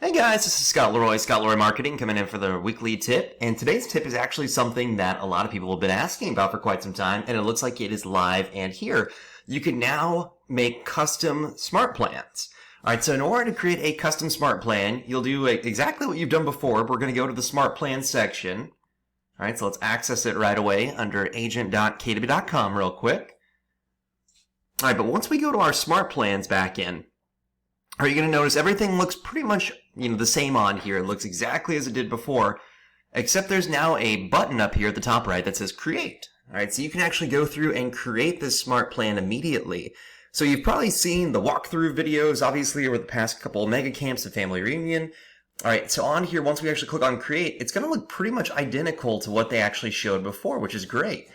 Hey guys, this is Scott Leroy Marketing, coming in for the weekly tip. And today's tip is actually something that a lot of people have been asking about for quite some time, and it looks like it is live and here. You can now make custom smart plans. Alright, so in order to create a custom smart plan, you'll do exactly what you've done before. We're going to go to the SmartPlan section. Alright, so let's access it right away under agent.kw.com real quick. Alright, but once we go to our smart plans backend, are you going to notice everything looks pretty much, the same on here. It looks exactly as it did before, except there's now a button up here at the top right that says Create. All right, so you can actually go through and create this smart plan immediately. So you've probably seen the walkthrough videos, obviously, over the past couple of mega camps and family reunion. All right, so on here, once we actually click on Create, it's going to look pretty much identical to what they actually showed before, which is great.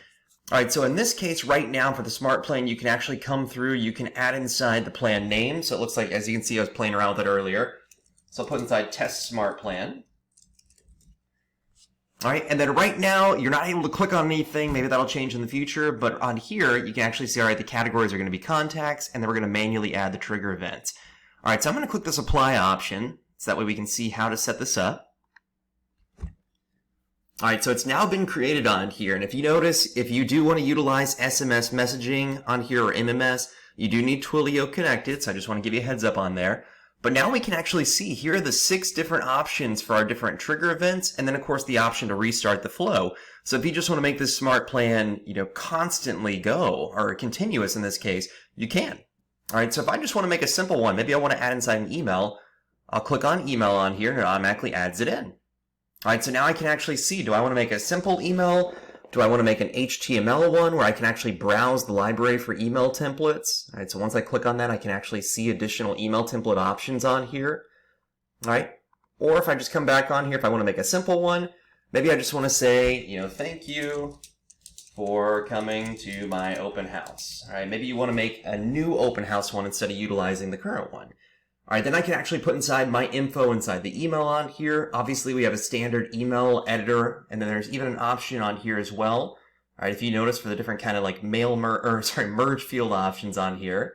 All right, so in this case right now for the smart plan, you can actually come through, you can add inside the plan name. So it looks like, as you can see, I was playing around with it earlier. So I'll put inside test smart plan. All right, and then right now, you're not able to click on anything. Maybe that'll change in the future, but on here, you can actually see, all right, the categories are going to be contacts, and then we're going to manually add the trigger events. All right, so I'm going to click this apply option, so that way we can see how to set this up. All right, so it's now been created on here, and if you notice, if you do want to utilize SMS messaging on here or MMS, you do need Twilio connected, so I just want to give you a heads up on there. But now we can actually see here are the 6 different options for our different trigger events, and then of course the option to restart the flow. So if you just want to make this smart plan, constantly go, or continuous in this case, you can. All right, so if I just want to make a simple one, maybe I want to add inside an email, I'll click on email on here and it automatically adds it in. All right, so now I can actually see, do I want to make a simple email? Do I want to make an HTML one where I can actually browse the library for email templates? All right, so once I click on that, I can actually see additional email template options on here. All right, or if I just come back on here, if I want to make a simple one, maybe I just want to say, thank you for coming to my open house. All right, maybe you want to make a new open house one instead of utilizing the current one. All right, then I can actually put inside my info inside the email on here. Obviously, we have a standard email editor, and then there's even an option on here as well. All right, if you notice for the different kind of like merge field options on here.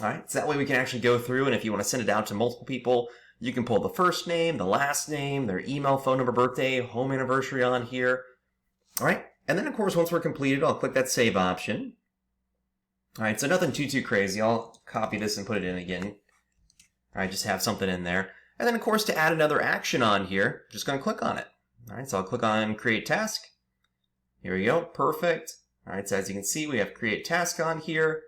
All right, so that way we can actually go through, and if you want to send it out to multiple people, you can pull the first name, the last name, their email, phone number, birthday, home anniversary on here. All right, and then of course, once we're completed, I'll click that save option. All right, so nothing too crazy. I'll copy this and put it in again. All right, just have something in there. And then, of course, to add another action on here, just going to click on it. All right, so I'll click on Create Task. Here we go, perfect. All right, so as you can see, we have Create Task on here.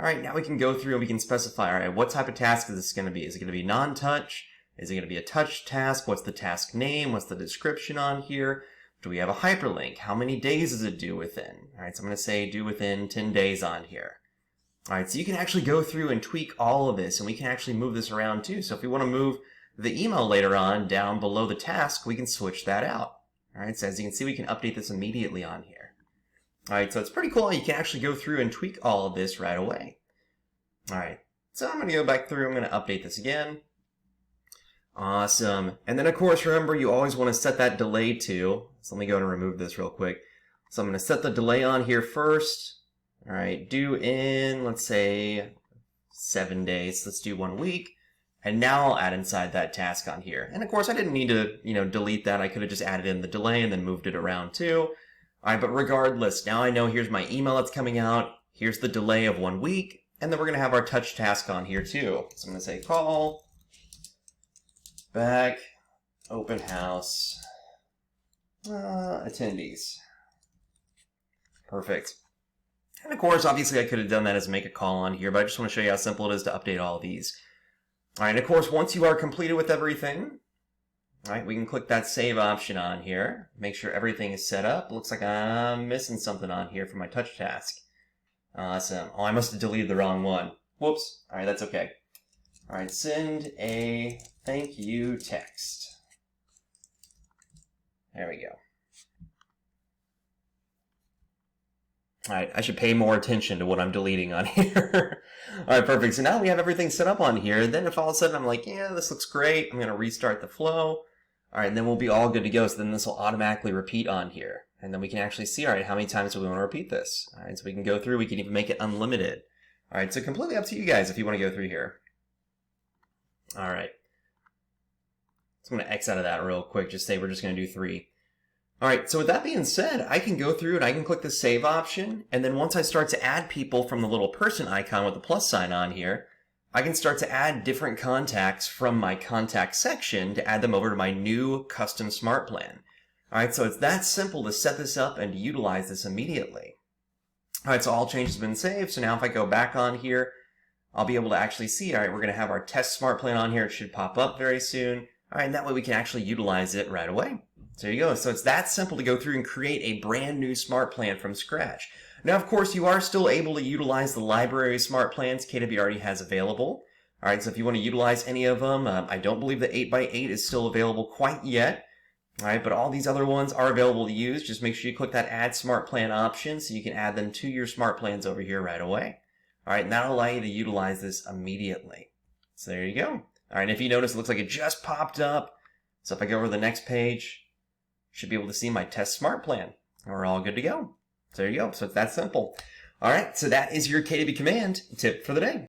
All right, now we can go through and we can specify, all right, what type of task is this going to be? Is it going to be non-touch? Is it going to be a touch task? What's the task name? What's the description on here? Do we have a hyperlink? How many days is it due within? All right, so I'm going to say due within 10 days on here. All right, so you can actually go through and tweak all of this, and we can actually move this around too. So if we want to move the email later on down below the task, we can switch that out. All right, so as you can see, we can update this immediately on here. All right, so it's pretty cool. You can actually go through and tweak all of this right away. All right, so I'm going to go back through. I'm going to update this again. Awesome. And then, of course, remember, you always want to set that delay to. So let me go and remove this real quick. So I'm going to set the delay on here first. All right, due in, let's say, 7 days. Let's do 1 week. And now I'll add inside that task on here. And of course, I didn't need to, delete that. I could have just added in the delay and then moved it around too. All right, but regardless, now I know here's my email that's coming out. Here's the delay of 1 week. And then we're going to have our touch task on here too. So I'm going to say call back open house attendees. Perfect. And of course, obviously I could have done that as make a call on here, but I just want to show you how simple it is to update all of these. All right, and of course, once you are completed with everything, all right, we can click that save option on here. Make sure everything is set up. Looks like I'm missing something on here for my touch task. Awesome. Oh, I must have deleted the wrong one. Whoops. All right, that's okay. All right, send a thank you text. There we go. All right, I should pay more attention to what I'm deleting on here. All right, perfect. So now we have everything set up on here. Then if all of a sudden I'm like, yeah, this looks great, I'm going to restart the flow. All right, and then we'll be all good to go. So then this will automatically repeat on here. And then we can actually see, all right, how many times do we want to repeat this? All right, so we can go through. We can even make it unlimited. All right, so completely up to you guys if you want to go through here. All right. So I'm going to X out of that real quick. Just say we're just going to do 3. All right, so with that being said, I can go through and I can click the save option. And then once I start to add people from the little person icon with the plus sign on here, I can start to add different contacts from my contact section to add them over to my new custom smart plan. All right, so it's that simple to set this up and to utilize this immediately. All right, so all changes have been saved. So now if I go back on here, I'll be able to actually see, all right, we're going to have our test smart plan on here. It should pop up very soon. All right, and that way we can actually utilize it right away. So there you go. So it's that simple to go through and create a brand new smart plan from scratch. Now, of course, you are still able to utilize the library of smart plans KW already has available. All right, so if you want to utilize any of them, I don't believe the 8x8 is still available quite yet. All right, but all these other ones are available to use. Just make sure you click that Add Smart Plan option so you can add them to your smart plans over here right away. All right, and that'll allow you to utilize this immediately. So there you go. All right, and if you notice, it looks like it just popped up. So if I go over to the next page, should be able to see my test smart plan. And we're all good to go. So there you go. So it's that simple. All right, so that is your KW command tip for the day.